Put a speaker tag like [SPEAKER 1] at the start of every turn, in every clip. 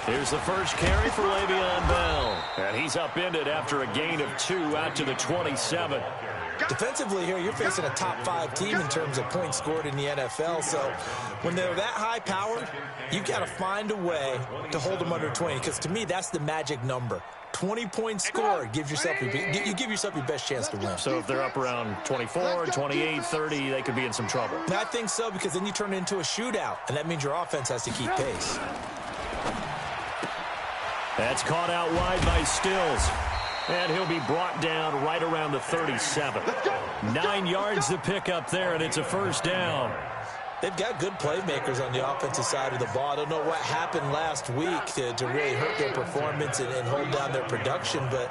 [SPEAKER 1] Here's the first carry for Le'Veon Bell. And he's upended after a gain of 2 out to the 27.
[SPEAKER 2] Defensively here, you're facing a top-5 team in terms of points scored in the NFL. So when they're that high-powered, you've got to find a way to hold them under 20. Because to me, that's the magic number. 20 points scored gives yourself you give yourself your best chance to win.
[SPEAKER 1] So if they're up around 24, 28, 30, they could be in some trouble.
[SPEAKER 2] And I think so, because then you turn it into a shootout, and that means your offense has to keep pace.
[SPEAKER 1] That's caught out wide by Stills. And he'll be brought down right around the 37. 9 yards to pick up there, and it's a first down.
[SPEAKER 2] They've got good playmakers on the offensive side of the ball. I don't know what happened last week to really hurt their performance and hold down their production, but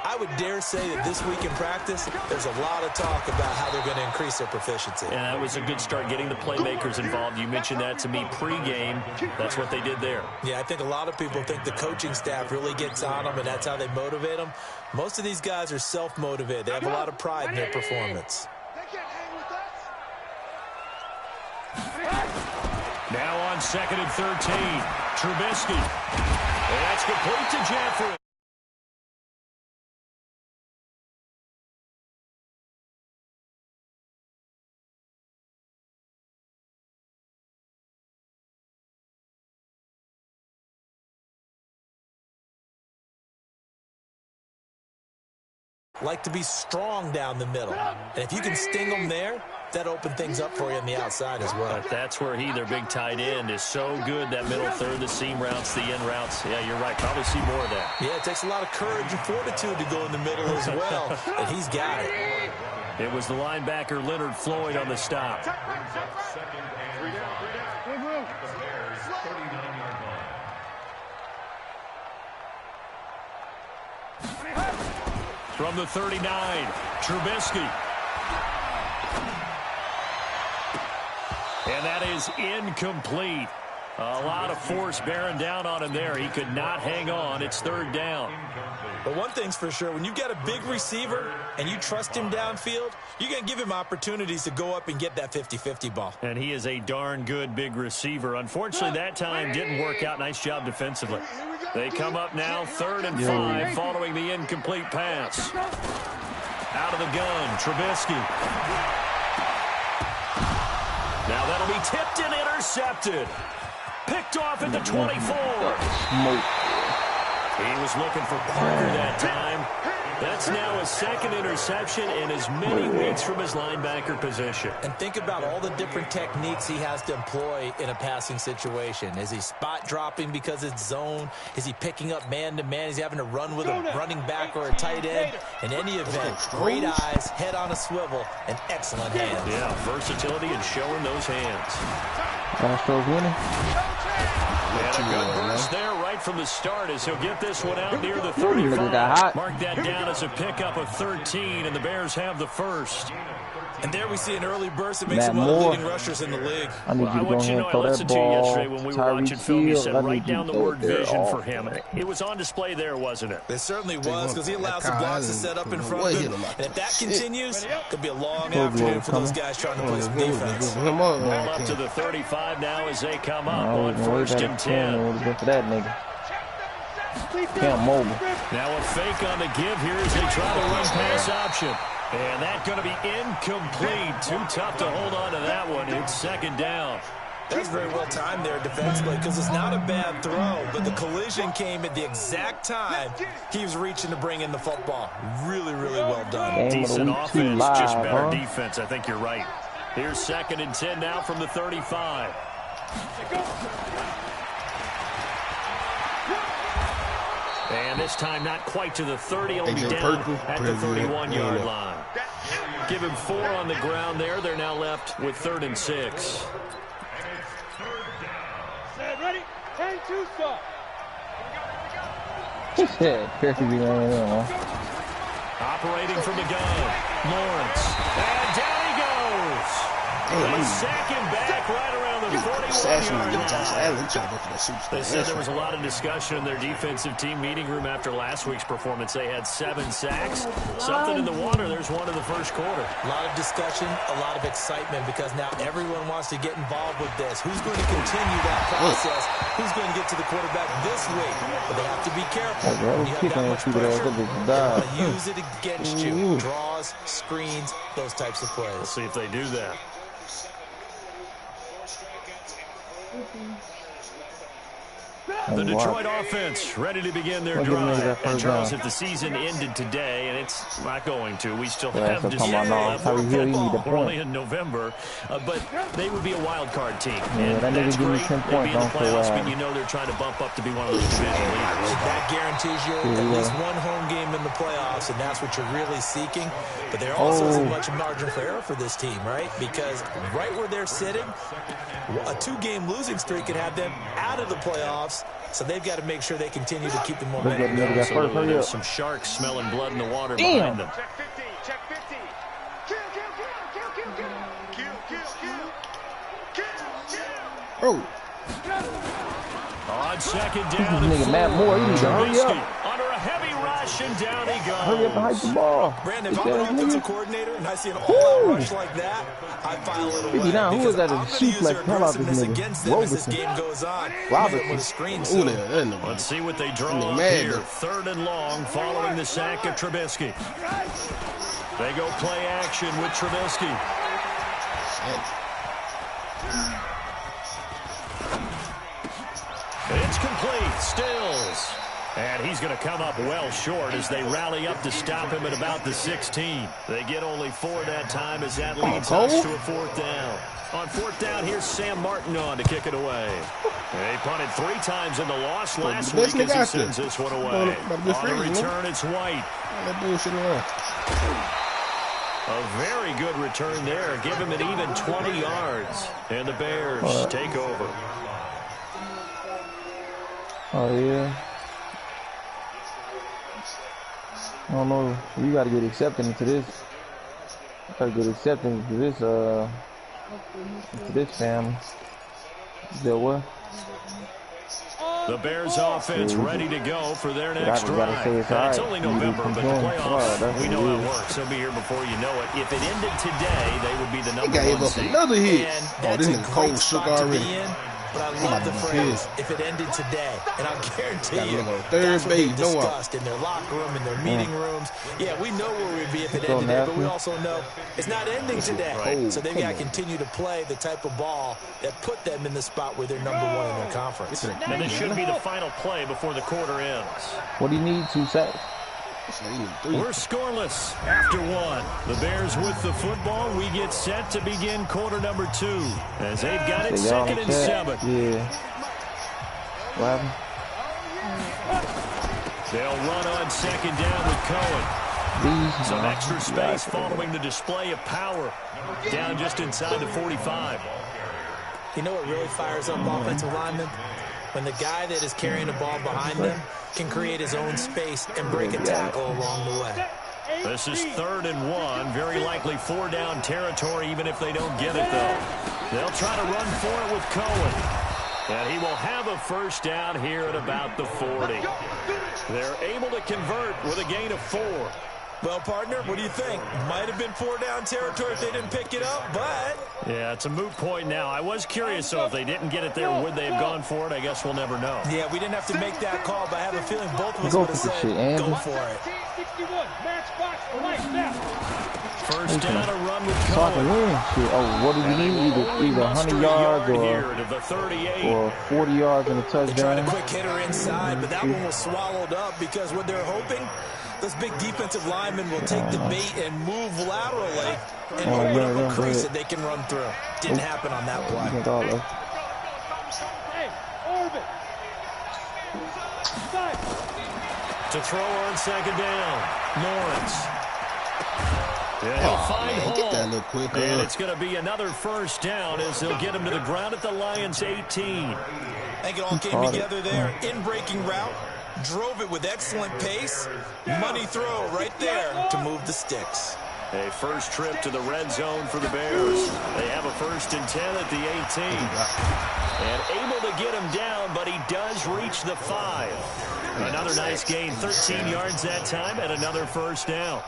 [SPEAKER 2] I would dare say that this week in practice, there's a lot of talk about how they're going to increase their proficiency.
[SPEAKER 1] And that was a good start, getting the playmakers involved. You mentioned that to me pregame. That's what they did there.
[SPEAKER 2] Yeah, I think a lot of people think the coaching staff really gets on them, and that's how they motivate them. Most of these guys are self-motivated. They have a lot of pride in their performance.
[SPEAKER 1] Now on 2nd and 13, Trubisky. And that's complete to Jeffrey.
[SPEAKER 2] Like to be strong down the middle. And if you can sting them there, that opens things up for you on the outside as well.
[SPEAKER 1] But that's where their big tight end, is so good, that middle third, the seam routes, the in routes. Yeah, you're right. Probably see more of that.
[SPEAKER 2] Yeah, it takes a lot of courage and fortitude to go in the middle as well, and he's got it.
[SPEAKER 1] It was the linebacker Leonard Floyd on the stop. From the 39, Trubisky. And that is incomplete. A lot of force bearing down on him there. He could not hang on. It's 3rd down.
[SPEAKER 2] But one thing's for sure, when you've got a big receiver and you trust him downfield, you're going to give him opportunities to go up and get that 50-50 ball.
[SPEAKER 1] And he is a darn good big receiver. Unfortunately, that time didn't work out. Nice job defensively. They come up now, 3rd and 5, following the incomplete pass. Out of the gun, Trubisky. Now that'll be tipped and intercepted. Picked off at the 24. He was looking for Parker that time. That's now his 2nd interception in as many weeks from his linebacker position.
[SPEAKER 2] And think about all the different techniques he has to employ in a passing situation. Is he spot dropping because it's zone? Is he picking up man-to-man? Is he having to run with a running back or a tight end? In any event, great eyes, head on a swivel, and excellent hands.
[SPEAKER 1] Yeah, versatility and showing those hands.
[SPEAKER 3] Astros winning.
[SPEAKER 1] And a good burst there right from the start as he'll get this one out near the 35. Mark that down as a pickup of 13, and the Bears have the first.
[SPEAKER 2] And there we see an early burst that makes him one of the leading rushers in the league.
[SPEAKER 3] I want you to know, I listened to you yesterday when we were watching film. You said write down the word vision for him. It was on display there, wasn't it?
[SPEAKER 2] It certainly was, because he allows the blocks to set up in front of him. And if that continues, it could be a long afternoon for those guys trying to play some defense.
[SPEAKER 1] Well, up to the 35 now as they come up on 1st and 10.
[SPEAKER 3] For that nigga.
[SPEAKER 1] Now a fake on the give here as they try to run pass option. And that's going to be incomplete. Too tough to hold on to that one. It's 2nd down.
[SPEAKER 2] That's very well timed there defensively, because it's not a bad throw, but the collision came at the exact time he was reaching to bring in the football. Really, really well done.
[SPEAKER 1] Decent offense, just better defense. I think you're right. Here's 2nd and 10 now from the 35. And this time not quite to the 30, only down at the 31-yard line. Give him 4 on the ground there. They're now left with 3rd and 6.
[SPEAKER 4] Ready? 10-2 stop.
[SPEAKER 1] Operating from the gun, Lawrence. And down he goes. They sack him back right around the 41-yard line. They said there was a lot of discussion in their defensive team meeting room after last week's performance. They had 7 sacks. Something in the water. There's one in the first quarter.
[SPEAKER 2] A lot of discussion, a lot of excitement, because now everyone wants to get involved with this. Who's going to continue that process? Who's going to get to the quarterback this week? But they have to be careful. When you have that much pressure, they want to use it against you. Draws, screens, those types of plays.
[SPEAKER 1] We'll see if they do that. The Detroit offense ready to begin their drive. And Charles, if the season ended today, and it's not going to, we still have December football early in November, but they would be a wild card team. And that's great. They'd be in the playoffs, but you know they're trying to bump up to be one of those division leaders.
[SPEAKER 2] That guarantees you at least one home game in the playoffs, and that's what you're really seeking. But there also isn't much margin for error for this team, right? Because right where they're sitting, a 2-game losing streak could have them out of the playoffs. So they've got to make sure they continue to keep the momentum going.
[SPEAKER 1] Absolutely. There's some sharks smelling blood in the water behind them.
[SPEAKER 4] Check 50, check 50. Kill, kill, kill, kill, kill, kill. Kill, kill, kill. Kill,
[SPEAKER 1] Oh. On second down.
[SPEAKER 3] Nigga, Matt Moore, you need to hurry up.
[SPEAKER 1] Under a heavy rush, and down he goes.
[SPEAKER 3] Hurry up and hike the ball.
[SPEAKER 2] Brandon, if I'm an offensive coordinator and I see an all-out rush like that, I file it away.
[SPEAKER 3] 59, who is that? A sheep like hell out this
[SPEAKER 2] against them as this game goes on.
[SPEAKER 3] Robertson.
[SPEAKER 1] Let's see what they draw here. 3rd and long following the sack of Trubisky. They go play action with Trubisky. It's complete. Stills. And he's going to come up well short as they rally up to stop him at about the 16. They get only 4 that time as that leads us to a 4th down. On 4th down, here's Sam Martin on to kick it away. They punted 3 times in the loss last week as he sends this one away. On the return, it's White. A very good return there. Give him an even 20 yards. And the Bears take over.
[SPEAKER 3] Oh, yeah. I don't know. You got to get accepted to this. Got to get accepted to this family. Is that what?
[SPEAKER 1] The Bears offense ready to go for their next drive. It's only November, but the playoffs, we know how it works. They'll be here before you know it. If it ended today, they would be the number 1 seed.
[SPEAKER 5] Another hit.
[SPEAKER 2] Oh, this nigga cold shook already. But I love the phrase, if it ended today. And I'll guarantee you, that's what they discussed in their locker room, in their meeting rooms. Yeah, we know where we'd be if it ended today, but we also know it's not ending today. So they've got to continue to play the type of ball that put them in the spot where they're number 1 in their conference.
[SPEAKER 1] And this should be the final play before the quarter ends.
[SPEAKER 3] What do you need? 2 sacks?
[SPEAKER 1] We're scoreless after 1. The Bears with the football. We get set to begin quarter number 2 as they've got it 2nd and 7.
[SPEAKER 3] Yeah. What happened?
[SPEAKER 1] They'll run on 2nd down with Cohen. Some extra space following the display of power. Down just inside the 45.
[SPEAKER 2] You know what really fires up offensive linemen? When the guy that is carrying the ball behind them can create his own space and break a tackle along the way.
[SPEAKER 1] This is 3rd and 1. Very likely 4 down territory, even if they don't get it, though. They'll try to run for it with Cohen. And he will have a 1st down here at about the 40. They're able to convert with a gain of 4.
[SPEAKER 2] Well, partner, what do you think? Might have been 4 down territory if they didn't pick it up, but...
[SPEAKER 1] Yeah, it's a moot point now. I was curious, so if they didn't get it there, would they have gone for it? I guess we'll never know.
[SPEAKER 2] Yeah, we didn't have to make that call, but I have a feeling both of us would have said, go for it.
[SPEAKER 4] 61, match box for life now.
[SPEAKER 1] 1st down, a run with Cohen.
[SPEAKER 3] Oh, what do you need? Either 100 yards or 40 yards and a touchdown.
[SPEAKER 2] They tried a quick hitter inside, but that one was swallowed up because what they're hoping, those big defensive linemen will take the bait and move laterally and open up a crease that they can run through. Didn't happen on that play.
[SPEAKER 4] Hey, Orbit.
[SPEAKER 1] To throw on 2nd down, Lawrence. Yeah, he'll find Hall.
[SPEAKER 5] Get that a little quicker.
[SPEAKER 1] And it's going to be another 1st down as they'll get him to the ground at the Lions' 18.
[SPEAKER 2] I think it all came together there. In-breaking route. Drove it with excellent pace. Money throw right there to move the sticks.
[SPEAKER 1] A first trip to the red zone for the Bears. They have a 1st and 10 at the 18. And able to get him down, but he does reach the 5. Another nice gain, 13 yards that time, and another first down.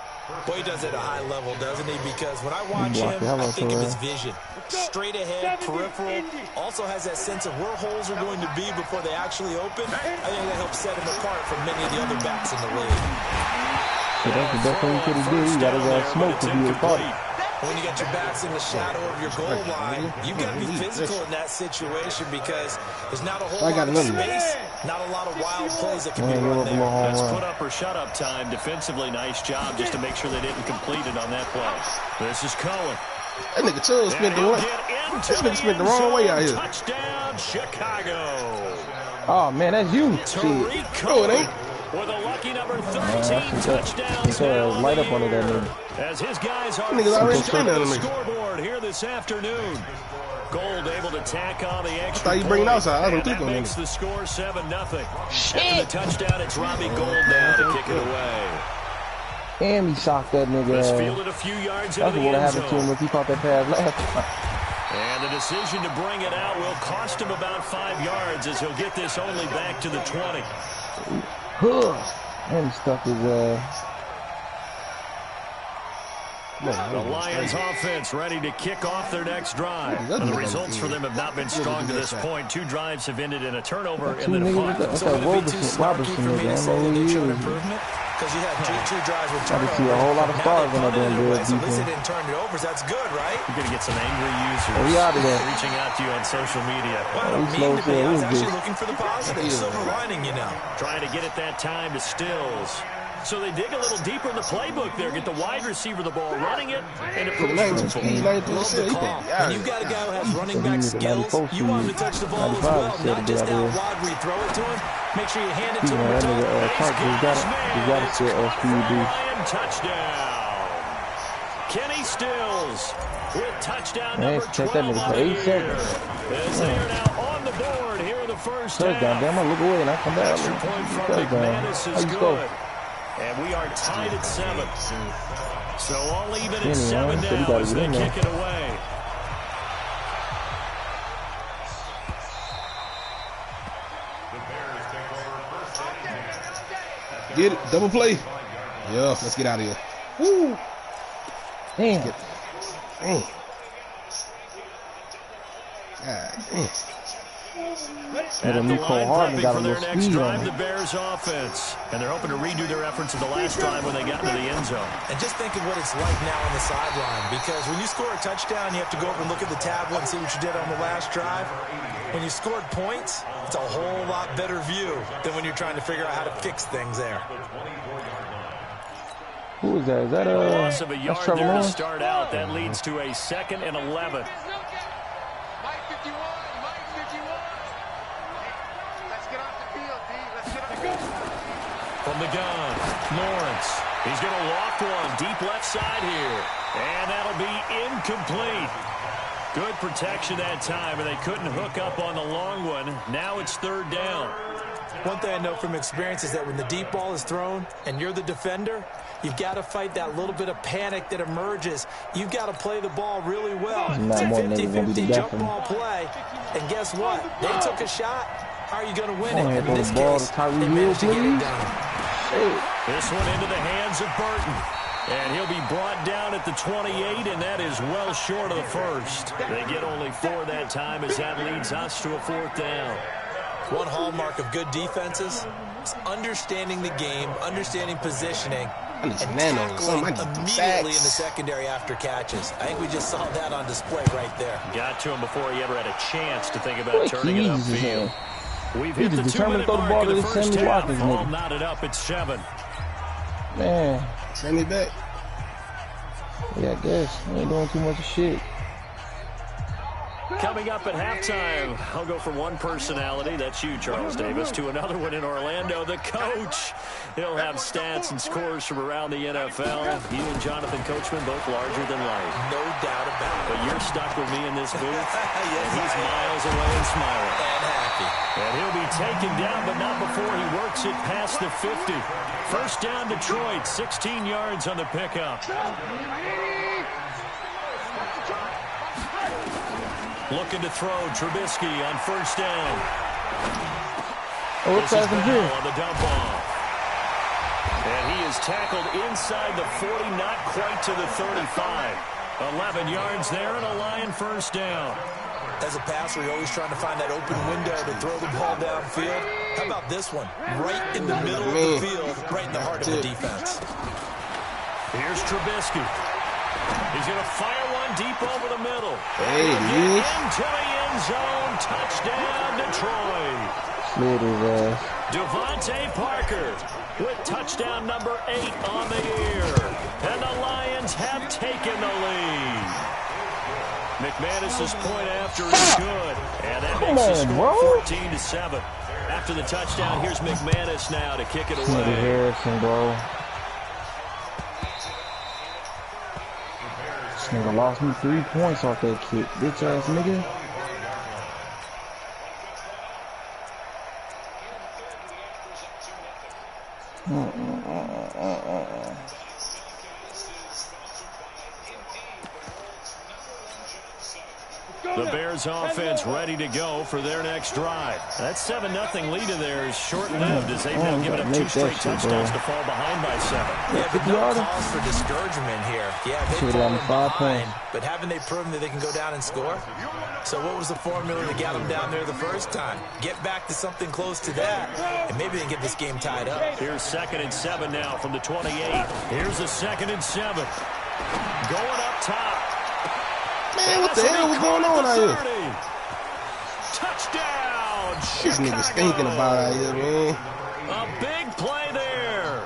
[SPEAKER 2] Boy, he does it at a high level, doesn't he? Because when I watch him, I think of his vision. Straight ahead, peripheral. Also has that sense of where holes are going to be before they actually open. I think that helps set him apart from many of the other backs in the league.
[SPEAKER 3] So that's the best thing he could have did. You got to smoke to be a part.
[SPEAKER 2] When you got your backs in the shadow of your goal line, you got to be physical in that situation because there's not a whole lot of space, not a lot of wild plays that can be run there.
[SPEAKER 1] That's put up or shut up time. Defensively, nice job just to make sure they didn't complete it on that play. This is Cohen.
[SPEAKER 5] That nigga Chubb spent the wrong way out here.
[SPEAKER 1] Touchdown, Chicago.
[SPEAKER 3] Oh, man, that's you.
[SPEAKER 1] No, it ain't. With a lucky number 13 touchdowns now.
[SPEAKER 3] Light up under that nigga.
[SPEAKER 1] As his guys are
[SPEAKER 5] already
[SPEAKER 1] on the scoreboard here this afternoon. Gold able to tack on the extra.
[SPEAKER 5] I thought you bring it outside. I don't think
[SPEAKER 1] that makes the score 7-0. After the touchdown, it's Robbie Gold now to kick it away.
[SPEAKER 3] And he shocked that nigga.
[SPEAKER 1] This fielded a few yards
[SPEAKER 3] That's
[SPEAKER 1] into the
[SPEAKER 3] what
[SPEAKER 1] end
[SPEAKER 3] happened to him if he caught that pass last time.
[SPEAKER 1] And the decision to bring it out will cost him about 5 yards as he'll get this only back to the 20.
[SPEAKER 3] And he stuck his
[SPEAKER 1] The Lions offense ready to kick off their next drive. And the results for them have not been strong to this point. 2 drives have ended in a turnover and then a punt.
[SPEAKER 2] So would it be too snarky for me to say that they showed improvement? Because you had two drives with turnovers.
[SPEAKER 3] I see a whole lot of stars when they're doing good
[SPEAKER 2] defense. At least they didn't turn it over, so that's good, right?
[SPEAKER 1] You're going to get some angry users reaching out to you on social media.
[SPEAKER 2] Well, I don't mean to be. I was actually looking for the positive. Silver lining, you know.
[SPEAKER 1] Trying to get it that time to Stills. So they dig a little deeper in the playbook there, get the wide receiver the ball, running it, and it proves fruitful.
[SPEAKER 2] When you've got a guy who has running back skills, you want him to touch the ball as well, not just out wide where you throw it to him. Make sure you hand it to him.
[SPEAKER 1] Touchdown. Kenny Stills with touchdown number 12 on the year. As they are now on the board here in the first half.
[SPEAKER 3] Damn, I look away and I come back.
[SPEAKER 1] Extra point from McManus is good. And we are tied at 7. So all even at 7 now as they kick it away.
[SPEAKER 5] Get it. Double play. Yeah, let's get out of here. Woo.
[SPEAKER 3] Damn.
[SPEAKER 5] Damn. God damn.
[SPEAKER 1] At the line prepping for their next drive, the Bears offense. And they're hoping to redo their efforts of the last drive when they got into the end zone.
[SPEAKER 2] And just think of what it's like now on the sideline. Because when you score a touchdown, you have to go over and look at the tablet and see what you did on the last drive. When you scored points, it's a whole lot better view than when you're trying to figure out how to fix things there.
[SPEAKER 3] Who is that? Is that
[SPEAKER 1] loss of a yard there to start out. That leads to a 2nd and 11. From the gun, Lawrence. He's going to lock one deep left side here. And that'll be incomplete. Good protection that time, and they couldn't hook up on the long one. Now it's 3rd down.
[SPEAKER 2] One thing I know from experience is that when the deep ball is thrown and you're the defender, you've got to fight that little bit of panic that emerges. You've got to play the ball really well. It's a 50-50 jump ball play. And guess what? They took a shot. How are you going to win it? In this case, they managed to get it done.
[SPEAKER 1] This one into the hands of Burton. And he'll be brought down at the 28, and that is well short of the first. They get only 4 that time as that leads us to a 4th down.
[SPEAKER 2] One hallmark of good defenses is understanding the game, understanding positioning, and tackling immediately in the secondary after catches. I think we just saw that on display right there.
[SPEAKER 1] Got to him before he ever had a chance to think about turning it upfield. We've hit the 2-minute mark in the first half. All knotted up at 7.
[SPEAKER 3] Man.
[SPEAKER 5] Send me back.
[SPEAKER 3] Yeah, I guess. I ain't doing too much of shit.
[SPEAKER 1] Coming up at halftime, I'll go from one personality, that's you, Charles Davis, to another one in Orlando, the coach. He'll have stats and scores from around the NFL. You and Jonathan Coachman, both larger than life.
[SPEAKER 2] No doubt about it.
[SPEAKER 1] But you're stuck with me in this booth. Yes, and he's miles away and smiling.
[SPEAKER 2] And happy.
[SPEAKER 1] And he'll be taken down, but not before he works it past the 50. First down, Detroit, 16 yards on the pickup. Looking to throw, Trubisky on first down. This is Bell on the dump off. And he is tackled inside the 40, not quite to the 35. 11 yards there and a Lion first down.
[SPEAKER 2] As a passer, you're always trying to find that open window to throw the ball downfield. How about this one? Right in the middle of the field, right in the heart of the defense.
[SPEAKER 1] Here's Trubisky. He's going to fire one deep over the middle.
[SPEAKER 5] Hey,
[SPEAKER 1] into the end zone. Touchdown, Detroit. Devontae Parker with touchdown number 8 on the year. And the Lions have taken the lead. McManus's point after is good. And that makes the score 14-7. After the touchdown, here's McManus now to kick it away.
[SPEAKER 3] Harrison, bro. This nigga lost me 3 points off that kick. Bitch ass nigga.
[SPEAKER 1] The Bears offense ready to go for their next drive. That 7-0 lead of theirs short-lived as they've now given up 2 straight touchdowns to fall behind by 7.
[SPEAKER 2] Yeah, but no cause for discouragement here. Yeah, they've fallen behind, but haven't they proven that they can go down and score? So what was the formula that got them down there the first time? Get back to something close to that, and maybe they can get this game tied up.
[SPEAKER 1] Here's 2nd and 7 now from the 28. Here's a 2nd and 7. Going up top.
[SPEAKER 5] Man, what the hell was going on out here?
[SPEAKER 1] Touchdown,
[SPEAKER 5] This nigga stinking about out here, man.
[SPEAKER 1] A big play there.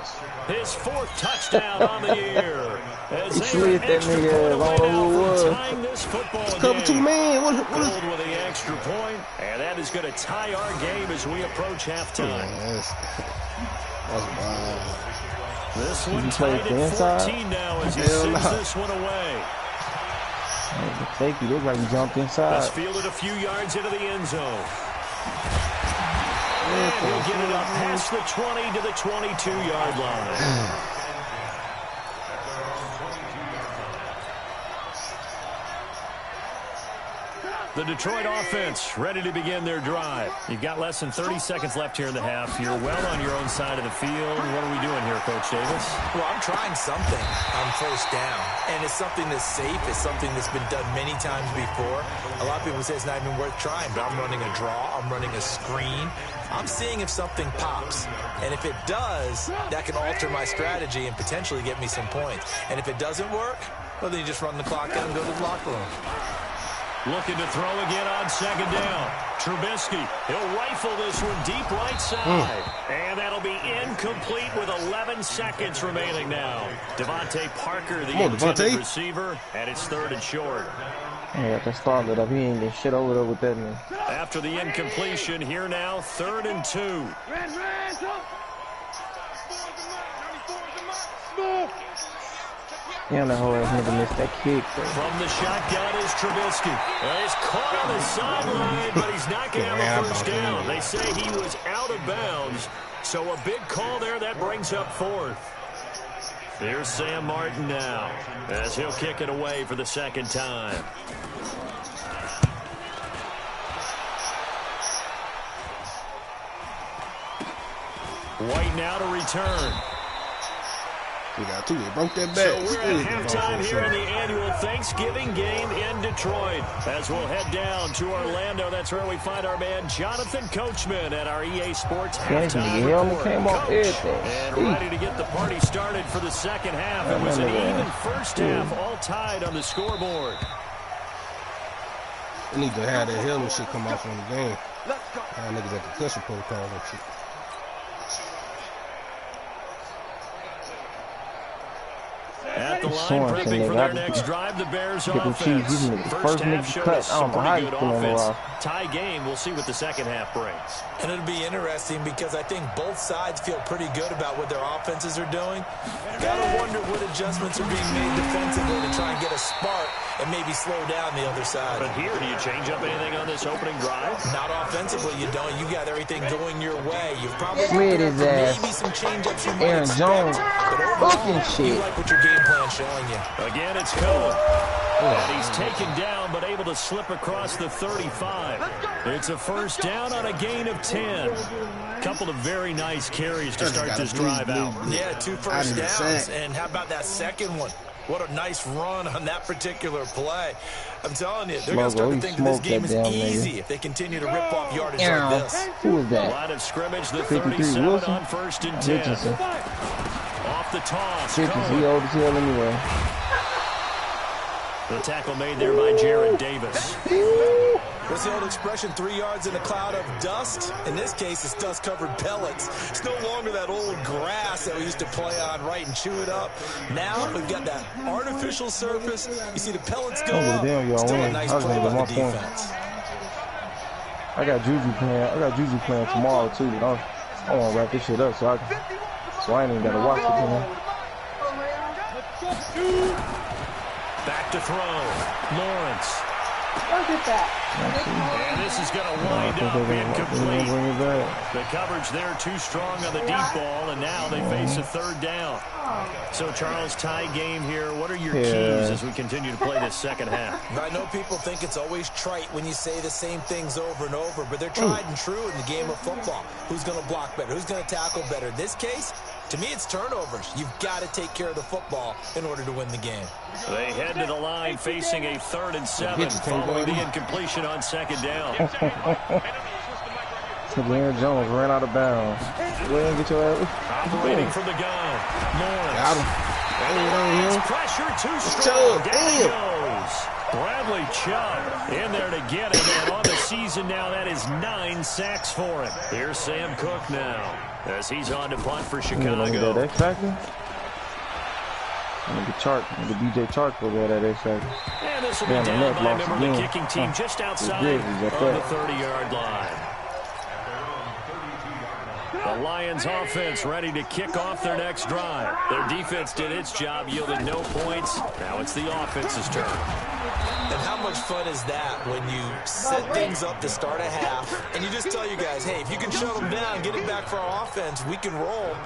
[SPEAKER 1] His 4th touchdown on the year. As they
[SPEAKER 3] that nigga
[SPEAKER 1] tying this football game.
[SPEAKER 5] Cover 2 man. What
[SPEAKER 1] is with the extra point, and that is going to tie our game as we approach halftime.
[SPEAKER 5] That's wild.
[SPEAKER 1] This one tied at 14 now as he sends this one away.
[SPEAKER 3] Thank you. Look like he jumped inside.
[SPEAKER 1] Let's field it a few yards into the end zone. And he'll get it up past the 20 to the 22-yard line. The Detroit offense ready to begin their drive. You've got less than 30 seconds left here in the half. You're well on your own side of the field. What are we doing here, Coach Davis?
[SPEAKER 2] Well, I'm trying something on first down, and it's something that's safe. It's something that's been done many times before. A lot of people say it's not even worth trying, but I'm running a draw. I'm running a screen. I'm seeing if something pops, and if it does, that can alter my strategy and potentially get me some points. And if it doesn't work, well, then you just run the clock out and go to the locker room.
[SPEAKER 1] Looking to throw again on 2nd down. Trubisky, he'll rifle this one deep right side. And that'll be incomplete with 11 seconds remaining now. Devontae Parker, the intended receiver, and it's 3rd and short.
[SPEAKER 3] Yeah, that started up. He ain't getting shit over there with that man.
[SPEAKER 1] After the incompletion, here now, 3rd and 2.
[SPEAKER 3] Damn, that whole ass nigga missed that kick.
[SPEAKER 1] From the shotgun is Trubisky. He's caught on the sideline, but he's not going to have a first down. They say he was out of bounds, so a big call there. That brings up 4th. Here's Sam Martin now, as he'll kick it away for the 2nd time. White now to return.
[SPEAKER 5] We got 2. They broke that back.
[SPEAKER 1] So we're at halftime here in the annual Thanksgiving game in Detroit. As we'll head down to Orlando, that's where we find our man Jonathan Coachman at our EA Sports halftime report. And ready to get the party started for the 2nd half. It was an even first half, all tied on the scoreboard.
[SPEAKER 5] They need to have that helmet shit come off on the game. Niggas at the concussion protocol and shit.
[SPEAKER 1] At the line, prepping for their next drive. The Bears offense. First half showed us some pretty good offense. Tie game. We'll see what the second half brings.
[SPEAKER 2] And it'll be interesting because I think both sides feel pretty good about what their offenses are doing. Gotta wonder what adjustments are being made defensively to try and get a spark and maybe slow down the other side.
[SPEAKER 1] But here, do you change up anything on this opening drive?
[SPEAKER 2] Not offensively, you don't. You got everything going your way. You've probably maybe some change-ups you might expect. Aaron Jones, but overall, you like what your game plan's showing you.
[SPEAKER 1] Again, it's Cohen. And he's taken down, but able to slip across the 35. It's a first down on a gain of 10. Couple of very nice carries to start this drive out.
[SPEAKER 2] Yeah, 2 first downs. And how about that second one? What a nice run on that particular play. I'm telling you, they're going to start to think this game is easy if they continue to rip off yardage like this.
[SPEAKER 3] Who was that?
[SPEAKER 1] Line of scrimmage, the 37 on first and 10. Off the toss.
[SPEAKER 3] He old as hell anyway.
[SPEAKER 1] The tackle made there by Jared Davis.
[SPEAKER 2] What's the old expression, 3 yards in a cloud of dust? In this case, it's dust-covered pellets. It's no longer that old grass that we used to play on, right, and chew it up. Now we've got that artificial surface. You see the pellets go up. Still a nice play by the defense.
[SPEAKER 3] I got Juju playing tomorrow, too. But I want to wrap this shit up, so I ain't even got to watch it, man.
[SPEAKER 1] Back to throw. Lawrence.
[SPEAKER 6] Look at that.
[SPEAKER 1] And this is going to wind up incomplete. The coverage there too strong on the deep ball, and now they face a third down. So, Charles, tie game here. What are your keys as we continue to play this second half?
[SPEAKER 2] I know people think it's always trite when you say the same things over and over, but they're tried and true in the game of football. Who's going to block better? Who's going to tackle better? In this case, to me, it's turnovers. You've got to take care of the football in order to win the game.
[SPEAKER 1] They head to the line facing a 3rd and 7 following the incompletion on second down.
[SPEAKER 3] Aaron Jones ran out of bounds. Go ahead and get your ass.
[SPEAKER 1] Operating from the gun. Lawrence.
[SPEAKER 5] Got him.
[SPEAKER 1] Pressure too strong. Down he goes. Bradley Chubb in there to get it. And on the season now, that is 9 sacks for him. Here's Sam Cook now as he's on to punt for Chicago.
[SPEAKER 3] That X factor? The DJ Chark will go that X factor.
[SPEAKER 1] And this will be down by a member of the kicking team just outside of the 30-yard line. The Lions offense ready to kick off their next drive. Their defense did its job, yielded no points. Now it's the offense's turn.
[SPEAKER 2] And how much fun is that when you set things up to start a half and you just tell you guys, hey, if you can shut them down, get it back for our offense, we can roll.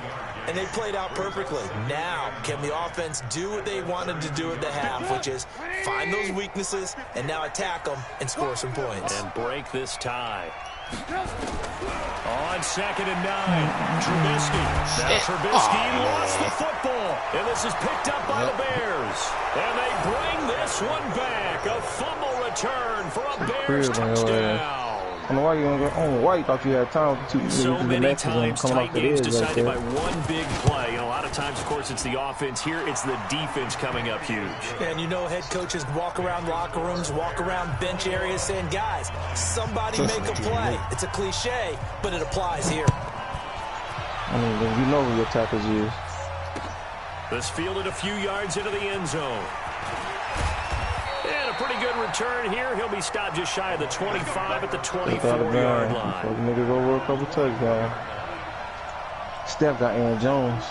[SPEAKER 2] And they played out perfectly. Now, can the offense do what they wanted to do at the half, which is find those weaknesses and now attack them and score some points.
[SPEAKER 1] And break this tie. On 2nd and 9, Trubisky. Now Trubisky lost the football. And this is picked up by the Bears. And they bring this one back. A fumble return for a Bears touchdown.
[SPEAKER 3] I don't know why you don't go. Why you thought you had time to
[SPEAKER 1] so many times tight games decided
[SPEAKER 3] right
[SPEAKER 1] by one big play. You know, a lot of times, of course, it's the offense. Here, it's the defense coming up huge.
[SPEAKER 2] And you know, head coaches walk around locker rooms, walk around bench areas saying, guys, somebody make a play. It's a cliche, but it applies here.
[SPEAKER 3] I mean, you know who your tackles is.
[SPEAKER 1] This fielded a few yards into the end zone. And a pretty good return here. He'll be stopped just shy of the 25 at the 24-yard line.
[SPEAKER 3] Niggas over a couple touchdowns. Steph got Aaron Jones.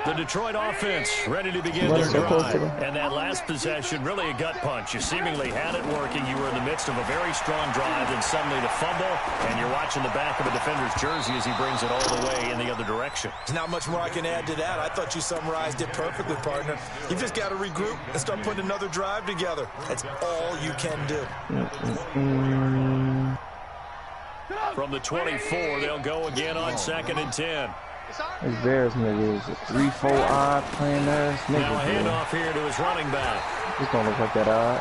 [SPEAKER 1] The Detroit offense ready to begin their drive. And that last possession, really a gut punch. You seemingly had it working. You were in the midst of a very strong drive, then suddenly the fumble, and you're watching the back of a defender's jersey as he brings it all the way in the other direction.
[SPEAKER 2] There's not much more I can add to that. I thought you summarized it perfectly, partner. You just got to regroup and start putting another drive together. That's all you can do.
[SPEAKER 1] From the 24, they'll go again on 2nd and 10.
[SPEAKER 3] This Bears nigga is a 3-4 odd playing ass nigga.
[SPEAKER 1] Now a handoff here to his running back.
[SPEAKER 3] This don't look like that odd.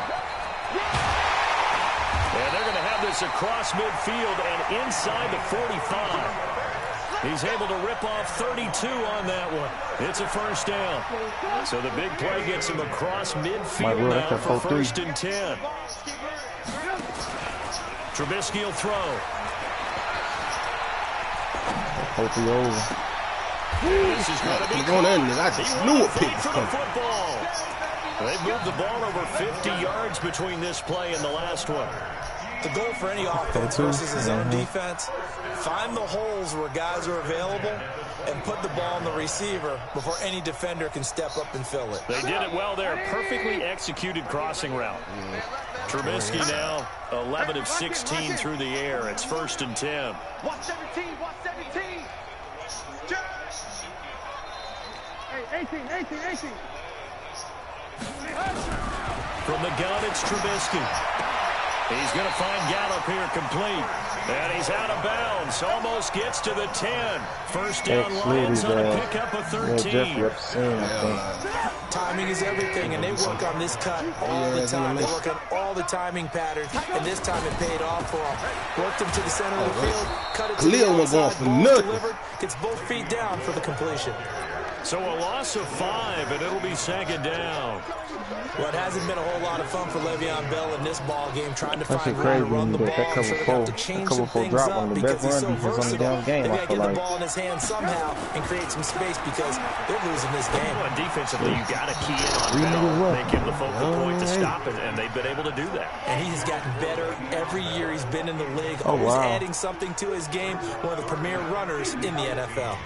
[SPEAKER 1] And they're going to have this across midfield and inside the 45. He's able to rip off 32 on that one. It's a first down. So the big play gets him across midfield now for 1st and 10. Trubisky will throw.
[SPEAKER 3] Hopefully over.
[SPEAKER 1] This is going to be
[SPEAKER 5] on that nigga. I just knew a pick was coming.
[SPEAKER 1] They've moved the ball over 50 yards between this play and the last one.
[SPEAKER 2] The goal for any offense versus his own defense, find the holes where guys are available and put the ball on the receiver before any defender can step up and fill it.
[SPEAKER 1] They did it well there. Perfectly executed crossing route. Trubisky now 11 of 16 through the air. It's 1st and 10.
[SPEAKER 4] Watch 17, watch 17. Hey, 18.
[SPEAKER 1] From the gun, it's Trubisky. He's going to find Gallup here complete. And he's out of bounds. Almost gets to the 10. First down, Lions on a pickup of 13.
[SPEAKER 2] Timing is everything, and they work on this cut all the time. They work on all the timing patterns, and this time it paid off for him. Worked him to the center of the field, cut it to the outside, ball delivered, gets both feet down for the completion.
[SPEAKER 1] So a loss of 5, and it'll be 2nd down.
[SPEAKER 2] Well, it hasn't been a whole lot of fun for Le'Veon Bell in this ball game, trying to find room to run the ball. I'm sure they have to change some things up because he's so versatile. They've got to get the ball in his hands somehow and create some space because they're losing this game.
[SPEAKER 1] Well, defensively, you got to key in on Bell. Make him the focal point to stop it, and they've been able to do that.
[SPEAKER 2] And he has gotten better every year he's been in the league, always adding something to his game. One of the premier runners in the NFL.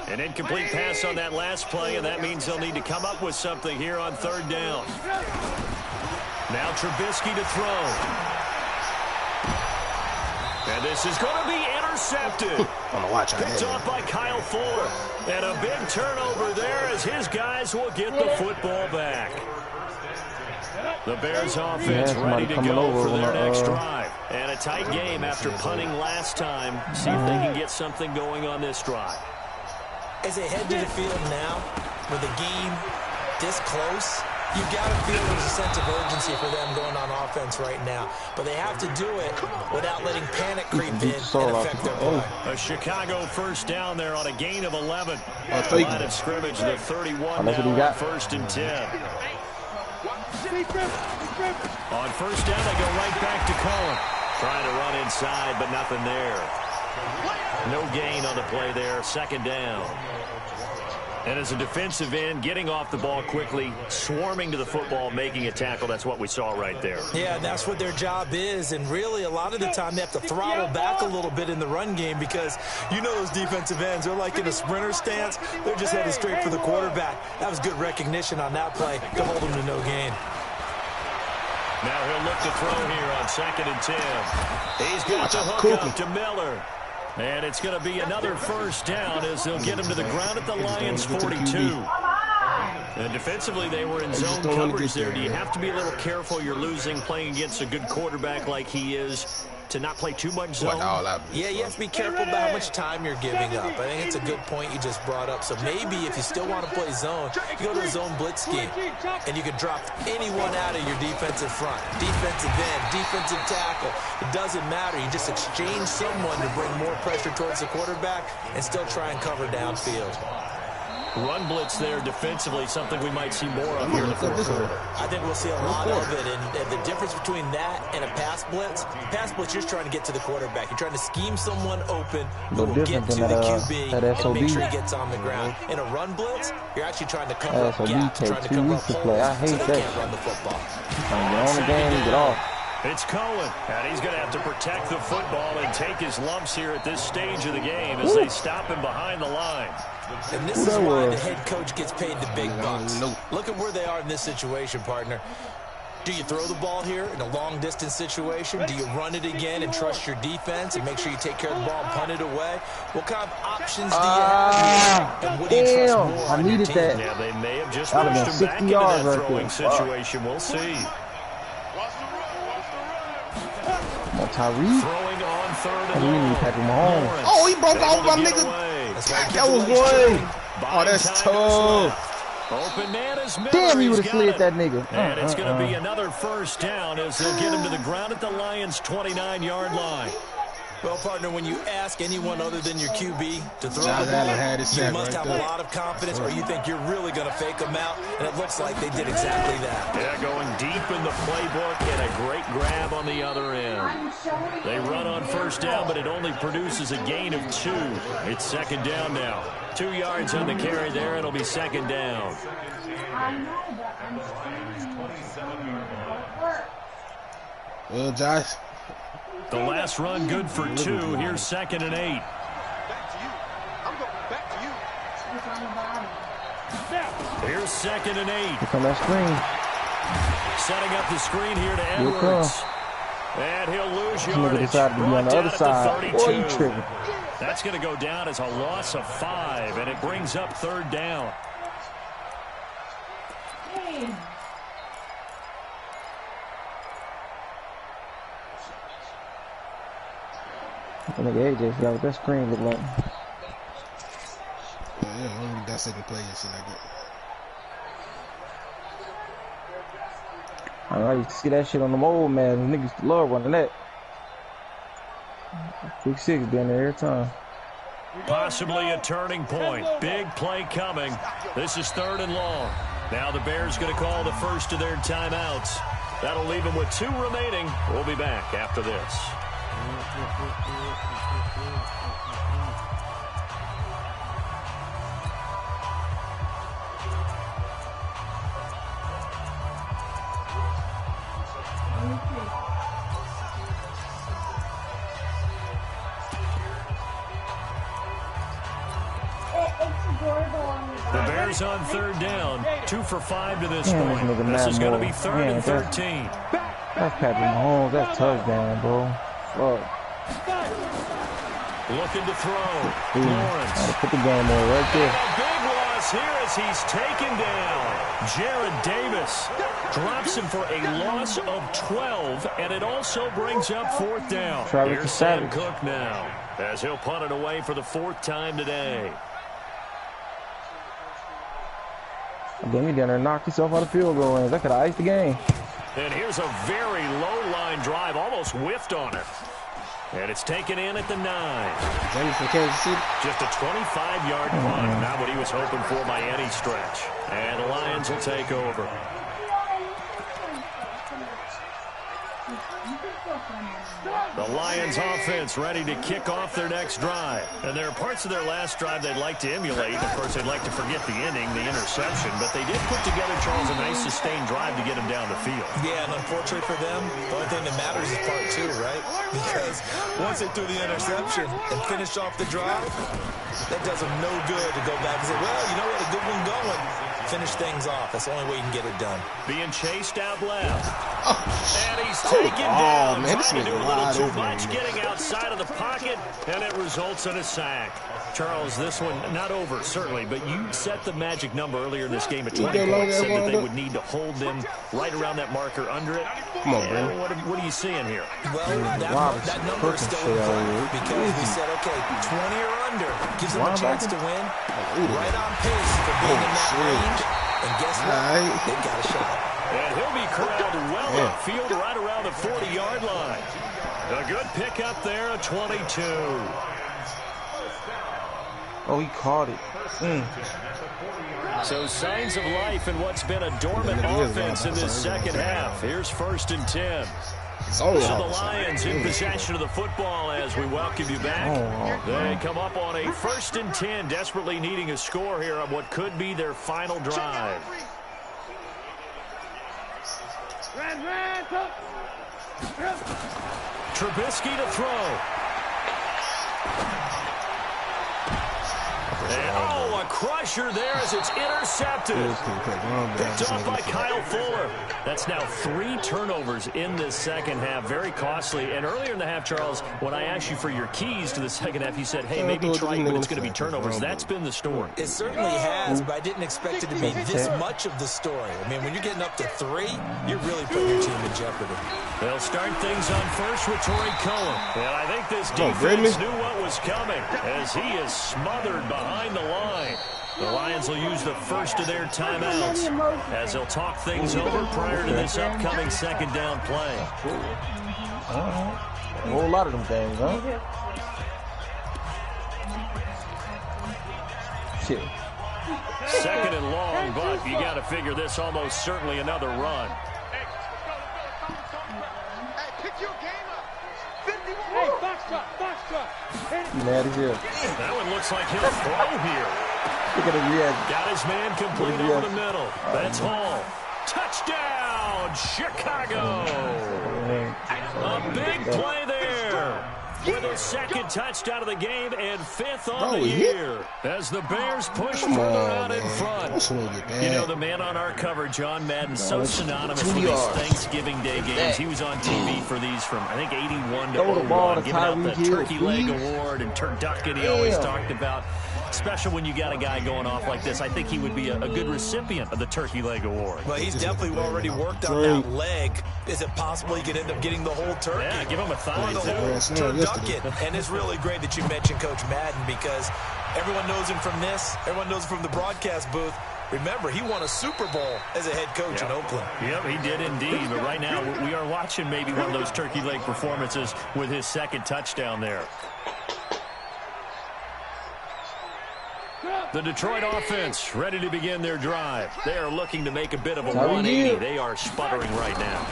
[SPEAKER 1] An incomplete pass on that last play, and that means they'll need to come up with something here on 3rd down. Now Trubisky to throw. And this is going to be intercepted. Picked off by Kyle Fuller. And a big turnover there as his guys will get the football back. The Bears offense ready to go for their next drive. And a tight game after punting last time. See if they can get something going on this drive.
[SPEAKER 2] As they head to the field now, with the game this close, you've got to feel there's a sense of urgency for them going on offense right now. But they have to do it without letting panic creep in and affect their play.
[SPEAKER 1] A Chicago first down there on a gain of 11. Line of scrimmage, the 31 now, 1st and 10. On 1st down, they go right back to Cohen. Trying to run inside, but nothing there. No gain on the play there, 2nd down. And as a defensive end, getting off the ball quickly, swarming to the football, making a tackle, that's what we saw right there.
[SPEAKER 2] Yeah, and that's what their job is. And really, a lot of the time, they have to throttle back a little bit in the run game because you know those defensive ends, they're like in a sprinter stance. They're just headed straight for the quarterback. That was good recognition on that play to hold them to no gain.
[SPEAKER 1] Now he'll look to throw here on 2nd and 10. He's got the hook up to Miller. And it's going to be another 1st down as they'll get him to the ground at the Lions' 42. And defensively, they were in zone coverage there. Do you have to be a little careful? You're losing playing against a good quarterback like he is to not play too much zone?
[SPEAKER 2] Yeah, you have to be careful about how much time you're giving up. I think it's a good point you just brought up. So maybe if you still want to play zone, you go to a zone blitz scheme. And you can drop anyone out of your defensive front. Defensive end, defensive tackle. It doesn't matter. You just exchange someone to bring more pressure towards the quarterback and still try and cover downfield.
[SPEAKER 1] Run blitz there defensively, something we might see more of here in the 4th quarter.
[SPEAKER 2] I think we'll see a lot of it, and the difference between that and a pass blitz, you're just trying to get to the quarterback. You're trying to scheme someone open who will get to the QB and make sure he gets on the ground. In a run blitz, you're actually trying to cover up gaps, trying to cover up holes so they can't run the football.
[SPEAKER 3] Get on the game, get off.
[SPEAKER 1] It's Cohen, and he's going to have to protect the football and take his lumps here at this stage of the game as they stop him behind the line.
[SPEAKER 2] And this is why the head coach gets paid the big bucks. Look at where they are in this situation, partner. Do you throw the ball here in a long-distance situation? Do you run it again and trust your defense and make sure you take care of the ball and punt it away? What kind of options do you have here? And what do you trust more on your team?
[SPEAKER 1] Yeah, they may have just pushed him back into that throwing situation. We'll see.
[SPEAKER 3] Tyree.
[SPEAKER 1] Throwing on 3rd and long.
[SPEAKER 5] Oh, he broke off my nigga. That was one. Oh, that's tough.
[SPEAKER 1] Open man is Miller.
[SPEAKER 3] Damn, he would have slid that nigga.
[SPEAKER 1] And it's going to be another 1st down as they'll get him to the ground at the Lions' 29-yard line.
[SPEAKER 2] Well, partner, when you ask anyone other than your QB to throw
[SPEAKER 5] Josh
[SPEAKER 2] the ball,
[SPEAKER 5] Allen had his
[SPEAKER 2] you
[SPEAKER 5] sack
[SPEAKER 2] must
[SPEAKER 5] right
[SPEAKER 2] have
[SPEAKER 5] there.
[SPEAKER 2] a lot of confidence, or you think you're really going to fake them out, and it looks like they did exactly that.
[SPEAKER 1] Yeah, going deep in the playbook and a great grab on the other end. They run on first down, but it only produces a gain of 2. It's second down now. 2 yards on the carry there. It'll be second down.
[SPEAKER 5] Well, Josh.
[SPEAKER 1] The last run good for 2. Here's second and 8.
[SPEAKER 4] Back to you. I'm going back to you.
[SPEAKER 1] Here's second and 8.
[SPEAKER 3] Look on that screen.
[SPEAKER 1] Setting up the screen here to
[SPEAKER 3] Here it
[SPEAKER 1] Edwards. And he'll lose
[SPEAKER 3] This nigga
[SPEAKER 1] yardage.
[SPEAKER 3] decided to be on
[SPEAKER 1] Brought
[SPEAKER 3] the
[SPEAKER 1] down
[SPEAKER 3] other
[SPEAKER 1] at
[SPEAKER 3] side.
[SPEAKER 1] the
[SPEAKER 3] Boy, he
[SPEAKER 1] 32.
[SPEAKER 3] tripping.
[SPEAKER 1] That's going to go down as a loss of 5, and it brings up third down.
[SPEAKER 3] That nigga AJ forgot what that screen look like.
[SPEAKER 5] Yeah, I don't really dissect play and shit like that.
[SPEAKER 3] I used to see that shit on them old man. Niggas used to love running that. Big 6 down there every time.
[SPEAKER 1] Possibly a turning point. Big play coming. This is third and long. Now the Bears going to call the first of their timeouts. That'll leave them with 2 remaining. We'll be back after this. The Bears on third down. 2 for 5 to this point. This is going to be third and 13.
[SPEAKER 3] That's Patrick Mahomes. That's touchdown, bro. Fuck.
[SPEAKER 1] Looking to throw. Lawrence.
[SPEAKER 3] Gotta put the game on right there.
[SPEAKER 1] And a big loss here as he's taken down. Jared Davis drops him for a loss of 12, and it also brings up fourth down. Here's Sam Cook now as he'll punt it away for the 4th time today.
[SPEAKER 3] Then he down there knocked himself out of field goal range. That could have iced the game.
[SPEAKER 1] And here's a very low-line drive, almost whiffed on it. And it's taken in at the 9.
[SPEAKER 5] James from Kansas City.
[SPEAKER 1] Just a 25-yard punt. Not what he was hoping for by any stretch. And the Lions will take over. The Lions offense ready to kick off their next drive. And there are parts of their last drive they'd like to emulate. Of course, they'd like to forget the inning, the interception. But they did put together, Charles, a nice sustained drive to get them down the field.
[SPEAKER 2] Yeah, and unfortunately for them, the only thing that matters is part 2, right? Because once they threw the interception and finished off the drive, that does them no good to go back and say, well, you know what, a good one going. Finish things off. That's the only way you can get it done.
[SPEAKER 1] Being chased out left. And he's taken down.
[SPEAKER 5] Man,
[SPEAKER 1] trying to do a little too much, getting outside of the pocket, and it results in a sack. Charles, this one not over, certainly, but you set the magic number earlier in this game at 20 points, said that they would need to hold them right around that marker under it.
[SPEAKER 5] Come on, bro.
[SPEAKER 1] What are you seeing here?
[SPEAKER 2] Well, that number is still in play because we said, okay, 20 or under gives them a chance to win. Right on pace for being in that range. And guess what? They've got a shot.
[SPEAKER 1] And he'll be corralled well upfield right around the 40-yard line. A good pickup there, a 22.
[SPEAKER 3] Oh, he caught it.
[SPEAKER 1] So signs of life in what's been a dormant offense in this second half. Here's 1st and 10. So the Lions in possession of the football as we welcome you back. They come up on a 1st and 10, desperately needing a score here on what could be their final drive. Trubisky to throw. And, a crusher there as it's intercepted. Picked off by Kyle Fuller. That's now 3 turnovers in this second half. Very costly. And earlier in the half, Charles, when I asked you for your keys to the second half, you said, hey, maybe try, but it's going to be turnovers. That's been the story.
[SPEAKER 2] It certainly has, but I didn't expect it to be this much of the story. I mean, when you're getting up to 3, you're really putting your team in jeopardy.
[SPEAKER 1] They'll start things on first with Torrey Cohen. And I think this defense knew what was coming as he is smothered behind the line. The Lions will use the first of their timeouts as they'll talk things over prior to this upcoming second down play.
[SPEAKER 3] A whole lot of them things, huh? Shit.
[SPEAKER 1] Second and long, but you got to figure this almost certainly another run.
[SPEAKER 4] Hey, pick your game up. 51.
[SPEAKER 6] Hey, box truck.
[SPEAKER 3] You mad as hell.
[SPEAKER 1] That one looks like he'll throw here.
[SPEAKER 3] Look at him react.
[SPEAKER 1] Got his man complete over the middle. That's Hall. Touchdown, Chicago. A big play there. With his second touchdown of the game and 5th on the year. As the Bears push further out in front. You know, the man on our cover, John Madden, so synonymous with these Thanksgiving Day games. He was on TV for these from, I think, 81 to 01, giving out the Turkey Leg Award and Turducken he always talked about. Special when you got a guy going off like this. I think he would be a good recipient of the Turkey Leg Award.
[SPEAKER 2] Well, he's definitely already worked on that leg. Is it possible he could end up getting the whole turkey?
[SPEAKER 1] Yeah, give him a thigh,
[SPEAKER 2] or the whole turducken. And it's really great that you mentioned Coach Madden because everyone knows him from this. Everyone knows him from the broadcast booth. Remember, he won a Super Bowl as a head coach in Oakland.
[SPEAKER 1] Yep, he did indeed. But right now, we are watching maybe one of those turkey leg performances with his second touchdown there. The Detroit offense ready to begin their drive. They are looking to make a bit of a 180. They are sputtering right now.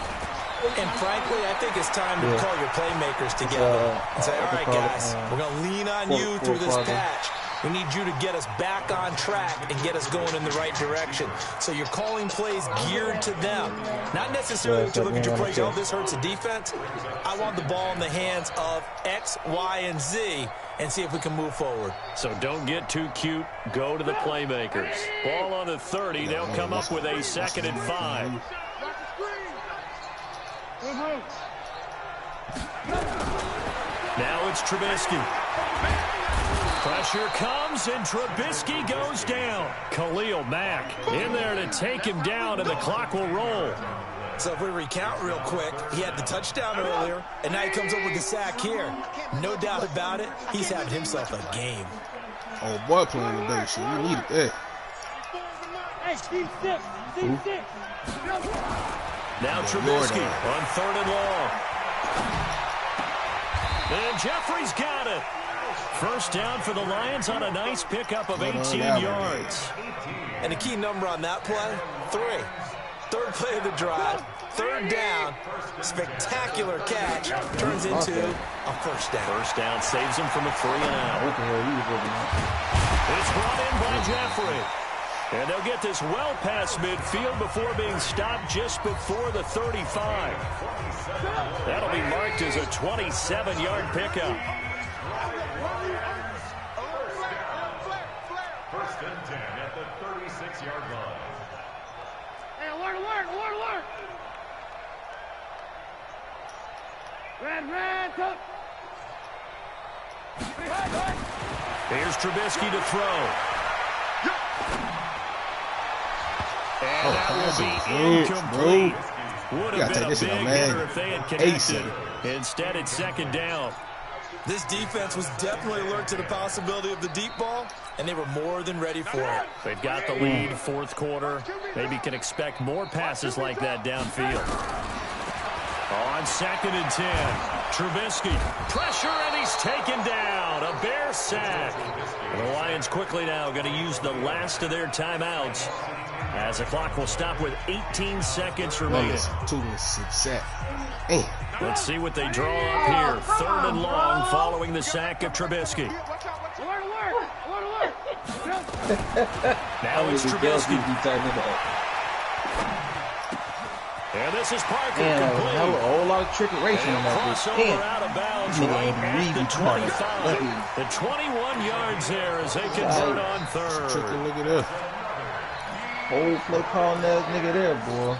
[SPEAKER 2] And frankly, I think it's time to call your playmakers together and say, all right, guys, we're going to lean on you through this patch. We need you to get us back on track and get us going in the right direction. So you're calling plays geared to them. Not necessarily to look at your plays, oh, this hurts the defense. I want the ball in the hands of X, Y, and Z and see if we can move forward.
[SPEAKER 1] So don't get too cute. Go to the playmakers. Ball on the 30. They'll come up with a 2nd and 5. Now it's Trubisky. Pressure comes, and Trubisky goes down. Khalil Mack in there to take him down, and the clock will roll.
[SPEAKER 2] So if we recount real quick, he had the touchdown earlier, and now he comes up with the sack here. No doubt about it, he's having himself a game.
[SPEAKER 5] Oh, boy, playing today, so we needed that.
[SPEAKER 6] Hey, Steve 6.
[SPEAKER 1] Now Trubisky on 3rd and long. And Jeffrey's got it. First down for the Lions on a nice pickup of 18 yards.
[SPEAKER 2] And the key number on that play, 3. Third play of the drive, 3rd down, spectacular catch, turns into a first down.
[SPEAKER 1] First down saves him from a 3-and-out.
[SPEAKER 3] What the hell he was looking at?
[SPEAKER 1] It's brought in by Jeffrey. And they'll get this well past midfield before being stopped just before the 35. That'll be marked as a 27-yard pickup.
[SPEAKER 7] First and 10 at the 36-yard line.
[SPEAKER 6] Hey, alert. Red, up.
[SPEAKER 1] Here's Trubisky to throw. And that will be incomplete. Would have been a big hitter if they had connected. Instead, it's 2nd down.
[SPEAKER 2] This defense was definitely alert to the possibility of the deep ball, and they were more than ready for it.
[SPEAKER 1] They've got the lead, 4th quarter. Maybe can expect more passes like that downfield. On 2nd and 10, Trubisky, pressure, and he's taken down. A Bear sack. And the Lions quickly now going to use the last of their timeouts as the clock will stop with 18 seconds remaining. Let's see what they draw up here. 3rd and long following the sack of Trubisky.
[SPEAKER 6] Alert.
[SPEAKER 1] Now it's Trubisky. And this is Parker complete.
[SPEAKER 3] A whole lot of trickeration in that.
[SPEAKER 1] Crossover out of bounds right at the 25. The 21 yards there as they convert on 3rd.
[SPEAKER 5] Look at that.
[SPEAKER 3] Whole play calling that nigga there, boy.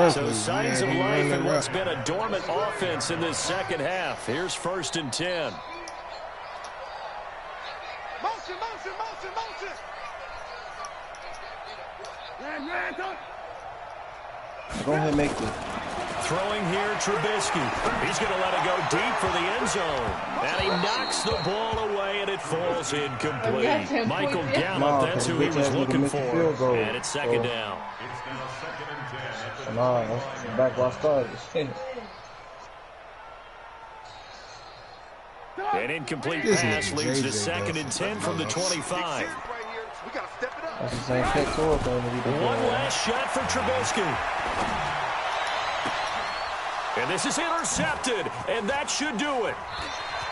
[SPEAKER 1] So signs of life in what's been a dormant offense in this second half. Here's 1st and 10.
[SPEAKER 4] Motion.
[SPEAKER 3] Go ahead and make it.
[SPEAKER 1] Throwing here, Trubisky. He's going to let it go deep for the end zone. And he knocks the ball away, and it falls incomplete. Michael Gallup, that's who he was looking for. And it's 2nd down.
[SPEAKER 3] Nah, that's back where I started.
[SPEAKER 1] An incomplete pass leads to 2nd and 10 from the 25.
[SPEAKER 3] That's the same pectoral thing that we did.
[SPEAKER 1] One last shot for Trubisky. And this is intercepted, and that should do it.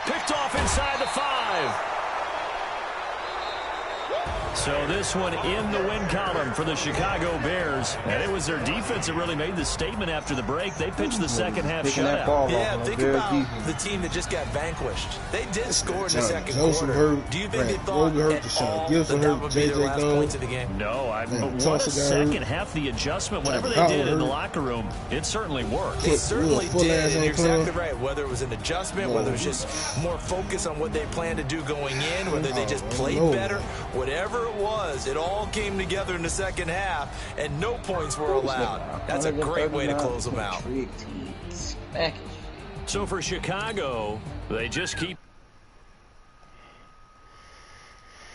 [SPEAKER 1] Picked off inside the 5. So this one in the win column for the Chicago Bears. And it was their defense that really made the statement after the break. They pitched the second half shutout.
[SPEAKER 2] Yeah, think about the team that just got vanquished. They did score in the second quarter. Do you think they thought at all that would be their last points of the game?
[SPEAKER 1] No, what a second half, the adjustment, whatever they did in the locker room, it certainly worked.
[SPEAKER 2] It certainly did, and you're exactly right. Whether it was an adjustment, whether it was just more focus on what they planned to do going in, whether they just played better, whatever it was, it all came together in the second half, and no points were allowed. That's a great way to close them out.
[SPEAKER 1] So for Chicago, they just keep